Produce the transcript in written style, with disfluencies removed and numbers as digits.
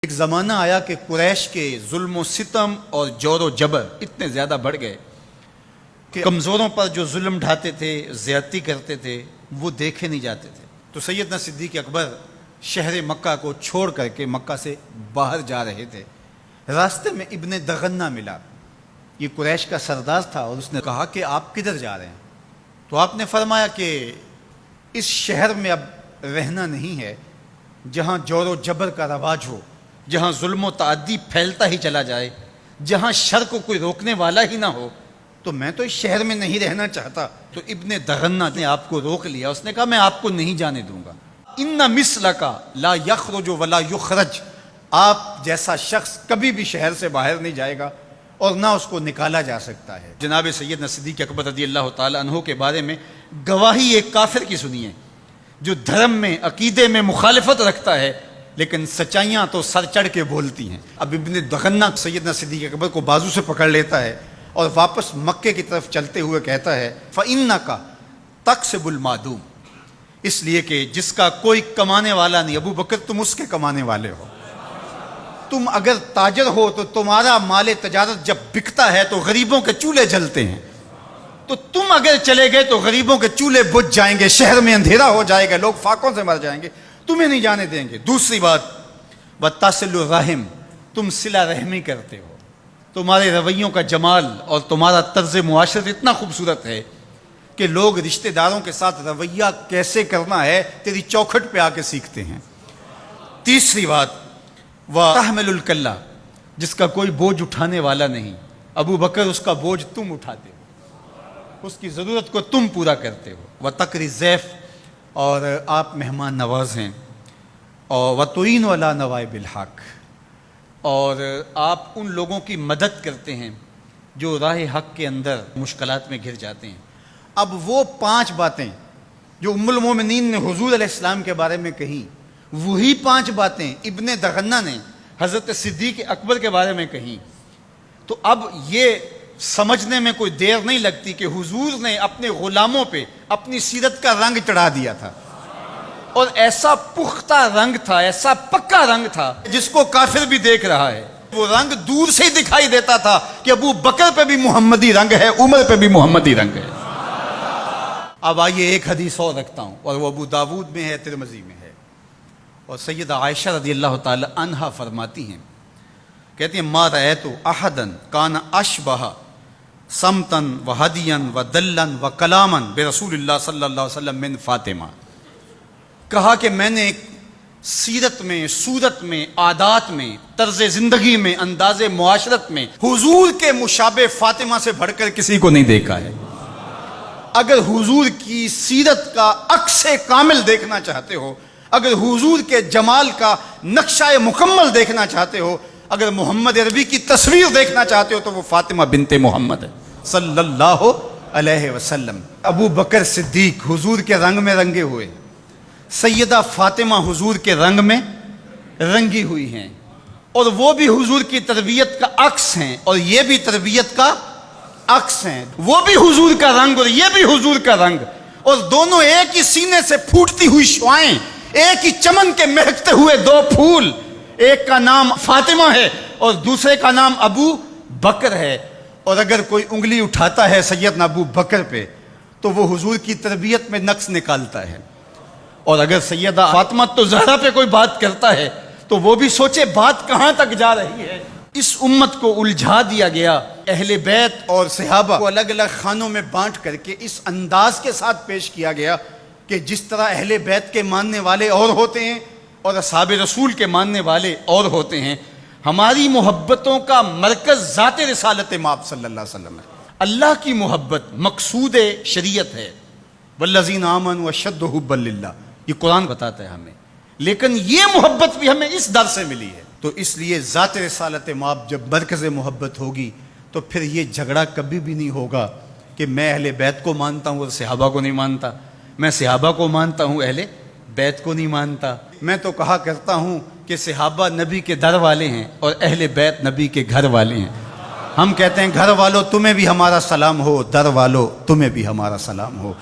ایک زمانہ آیا کہ قریش کے ظلم و ستم اور جور و جبر اتنے زیادہ بڑھ گئے کہ کمزوروں پر جو ظلم ڈھاتے تھے، زیادتی کرتے تھے، وہ دیکھے نہیں جاتے تھے۔ تو سیدنا صدیق اکبر شہر مکہ کو چھوڑ کر کے مکہ سے باہر جا رہے تھے۔ راستے میں ابن دغنہ ملا، یہ قریش کا سردار تھا، اور اس نے کہا کہ آپ کدھر جا رہے ہیں؟ تو آپ نے فرمایا کہ اس شہر میں اب رہنا نہیں ہے جہاں جور و جبر کا رواج ہو، جہاں ظلم و تعدی پھیلتا ہی چلا جائے، جہاں شر کو کوئی روکنے والا ہی نہ ہو، تو میں تو اس شہر میں نہیں رہنا چاہتا۔ تو ابن دغنہ نے آپ کو روک لیا، اس نے کہا میں آپ کو نہیں جانے دوں گا۔ ان مثلک لا یخرج ولا یخرج، آپ جیسا شخص کبھی بھی شہر سے باہر نہیں جائے گا اور نہ اس کو نکالا جا سکتا ہے۔ جناب سیدنا صدیق اکبر رضی اللہ تعالی عنہ کے بارے میں گواہی ایک کافر کی سنیے جو دھرم میں، عقیدے میں مخالفت رکھتا ہے، لیکن سچائیاں تو سر چڑھ کے بولتی ہیں۔ اب ابن دغنہ سیدنا صدیق اکبر کو بازو سے پکڑ لیتا ہے اور واپس مکے کی طرف چلتے ہوئے کہتا ہے فَإِنَّكَ تَكْسِبُ الْمَعْدُومَ، اس لیے کہ جس کا کوئی کمانے والا نہیں، ابو بکر تم اس کے کمانے والے ہو۔ تم اگر تاجر ہو تو تمہارا مال تجارت جب بکتا ہے تو غریبوں کے چولہے جلتے ہیں، تو تم اگر چلے گئے تو غریبوں کے چولہے بجھ جائیں گے، شہر میں اندھیرا ہو جائے گا، لوگ فاقوں سے مر جائیں گے، تمہیں نہیں جانے دیں گے۔ دوسری بات وَتَصِلُ الرَّحِمَ، تم صلہ رحمی کرتے ہو، تمہارے رویوں کا جمال اور تمہارا طرز معاشرت اتنا خوبصورت ہے کہ لوگ رشتہ داروں کے ساتھ رویہ کیسے کرنا ہے تیری چوکھٹ پہ آ کے سیکھتے ہیں۔ تیسری بات وَتَحْمِلُ الْكَلَّ، جس کا کوئی بوجھ اٹھانے والا نہیں، ابو بکر اس کا بوجھ تم اٹھاتے ہو، اس کی ضرورت کو تم پورا کرتے ہو۔ وَتَقْرِي الضَّيْفَ، اور آپ مہمان نواز ہیں، اور وَتُعِينُ عَلَى نَوَائِبِ الْحَقِّ، اور آپ ان لوگوں کی مدد کرتے ہیں جو راہ حق کے اندر مشکلات میں گر جاتے ہیں۔ اب وہ 5 باتیں جو ام المومنین نے حضور علیہ السلام کے بارے میں کہیں، وہی 5 باتیں ابن دغنہ نے حضرت صدیق اکبر کے بارے میں کہیں۔ تو اب یہ سمجھنے میں کوئی دیر نہیں لگتی کہ حضور نے اپنے غلاموں پہ اپنی سیرت کا رنگ چڑھا دیا تھا، اور ایسا پختہ رنگ تھا، ایسا پکا رنگ تھا جس کو کافر بھی دیکھ رہا ہے۔ وہ رنگ دور سے ہی دکھائی دیتا تھا کہ ابو بکر پہ بھی محمدی رنگ ہے، عمر پہ بھی محمدی رنگ ہے۔ اب آئیے ایک حدیث اور رکھتا ہوں، اور وہ ابو داود میں ہے، ترمذی میں ہے، اور سیدہ عائشہ رضی اللہ تعالی عنہا فرماتی ہیں، کہتی ہیں ما رأیت احدا کان اشبہ سمتا وہدیا ودلا وکلاما برسول اللہ صلی اللہ علیہ وسلم من فاطمہ، کہا کہ میں نے سیرت میں، صورت میں، عادات میں، طرز زندگی میں، انداز معاشرت میں حضور کے مشابہ فاطمہ سے بڑھ کر کسی کو نہیں دیکھا ہے۔ اگر حضور کی سیرت کا عکس کامل دیکھنا چاہتے ہو، اگر حضور کے جمال کا نقشہ مکمل دیکھنا چاہتے ہو، اگر محمد عربی کی تصویر دیکھنا چاہتے ہو تو وہ فاطمہ بنت محمد ہے صلی اللہ علیہ وسلم۔ ابو بکر صدیق حضور کے رنگ میں رنگے ہوئے، سیدہ فاطمہ حضور کے رنگ میں رنگی ہوئی ہیں، اور وہ بھی حضور کی تربیت کا عکس ہیں، اور یہ بھی تربیت کا عکس ہیں۔ وہ بھی حضور کا رنگ اور یہ بھی حضور کا رنگ، اور دونوں ایک ہی سینے سے پھوٹتی ہوئی شعائیں، ایک ہی چمن کے مہکتے ہوئے 2 پھول، ایک کا نام فاطمہ ہے اور دوسرے کا نام ابو بکر ہے۔ اور اگر کوئی انگلی اٹھاتا ہے سیدنا ابو بکر پہ تو وہ حضور کی تربیت میں نقص نکالتا ہے، اور اگر سیدہ فاطمہ تو زہرا پہ کوئی بات کرتا ہے تو وہ بھی سوچے بات کہاں تک جا رہی ہے۔ اس امت کو الجھا دیا گیا، اہل بیت اور صحابہ کو الگ الگ خانوں میں بانٹ کر کے اس انداز کے ساتھ پیش کیا گیا کہ جس طرح اہل بیت کے ماننے والے اور ہوتے ہیں اور اصحاب رسول کے ماننے والے اور ہوتے ہیں۔ ہماری محبتوں کا مرکز ذات رسالت مآب صلی اللہ علیہ وسلم ہے۔ اللہ کی محبت مقصود شریعت ہے، والذین آمنوا اشد حبا للہ، یہ قرآن بتاتا ہے ہمیں، لیکن یہ محبت بھی ہمیں اس در سے ملی ہے۔ تو اس لیے ذات رسالت مآب جب مرکز محبت ہوگی تو پھر یہ جھگڑا کبھی بھی نہیں ہوگا کہ میں اہل بیت کو مانتا ہوں اور صحابہ کو نہیں مانتا، میں صحابہ کو مانتا ہوں اہل بیت کو نہیں مانتا۔ میں تو کہا کرتا ہوں کہ صحابہ نبی کے در والے ہیں اور اہل بیت نبی کے گھر والے ہیں۔ ہم کہتے ہیں گھر والوں تمہیں بھی ہمارا سلام ہو، در والوں تمہیں بھی ہمارا سلام ہو۔